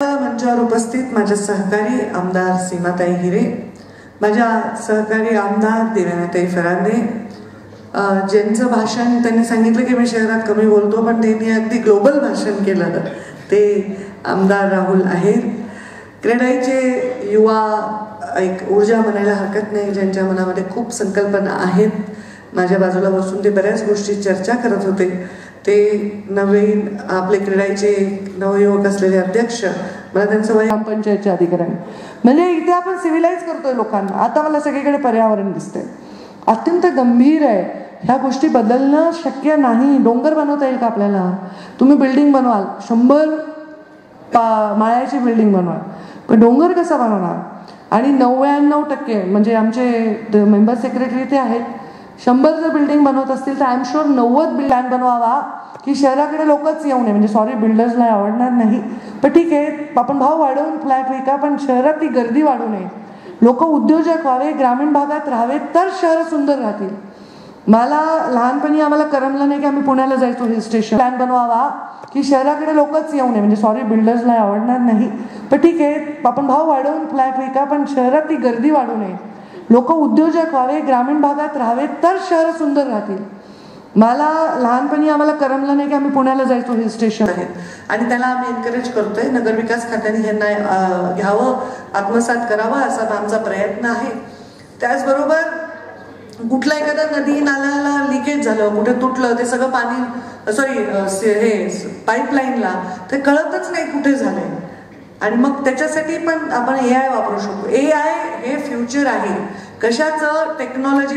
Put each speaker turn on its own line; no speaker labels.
मंचावर उपस्थित माझ्या सहकारी आमदार सीमाताई हिरे, माझ्या सहकारी आमदार देवयानीताई फरांदे, ज्यांचं भाषण त्यांनी सांगितलं की मी शहरात कमी बोलतो, पण त्यांनी अगदी ग्लोबल भाषण केलं ते आमदार राहुल आहेर. क्रेडाईचे युवा एक ऊर्जा म्हणायला हरकत नाही, ज्यांच्या मनामध्ये खूप संकल्पना आहेत. माझ्या बाजूला बसून ते बऱ्याच गोष्टी चर्चा करत होते. ते नवीन आपले क्रीडाईचे नवयुवक असलेले अध्यक्ष, मला त्यांचं वय ग्रामपंचायतचे अधिकारी, म्हणजे इथे आपण सिव्हिलाइज करतोय लोकांना. आता मला सगळीकडे पर्यावरण दिसते, अत्यंत गंभीर आहे. ह्या गोष्टी बदलणं शक्य नाही. डोंगर बनवता येईल का आपल्याला? तुम्ही बिल्डिंग बनवाल, 100 माळ्याची बिल्डिंग बनवाल, पण डोंगर कसा बनवणार? आणि 99% म्हणजे आमचे मेंबर सेक्रेटरी ते आहेत, 100 जर बिल्डिंग बनवत असतील तर आय एम शुअर 90 प्लॅन बनवावा की शहराकडे लोकच येऊ नये. म्हणजे सॉरी, बिल्डर्सला आवडणार नाही, पण ठीक आहे, आपण भाव वाढवून फ्लॅट विका, पण शहरात ती गर्दी वाढू नये. लोक उद्योजक व्हावे, ग्रामीण भागात राहावे, तर शहर सुंदर राहतील. मला लहानपणी आम्हाला करमलं नाही की आम्ही पुण्याला जायचो हिल स्टेशन. प्लॅन बनवावा की शहराकडे लोकच येऊ नये. म्हणजे सॉरी, बिल्डर्सला आवडणार नाही, पण ठीक आहे, आपण भाव वाढवून फ्लॅट विका, पण शहरात ती गर्दी वाढू नये. लोक उद्योजक व्हावे, ग्रामीण भागात राहावे, तर शहर सुंदर राहतील. मला लहानपणी आम्हाला करमलं नाही की आम्ही पुण्याला जायचो हिल स्टेशन आहेत, आणि त्याला आम्ही एनकरेज करतोय. नगरविकास खात्याने ह्यांना घ्यावं, आत्मसात करावं असा आमचा प्रयत्न आहे. त्याचबरोबर कुठला एखादा नदी नाल्याला लिकेज झालं, कुठे तुटलं, ते सगळं पाणी हे पाईपलाईनला ते कळतच नाही कुठे झालंय. आणि मग त्याच्यासाठी पण आपण AI वापरू शकतो. AI हे फ्युचर आहे. कशाचं? टेक्नॉलॉजी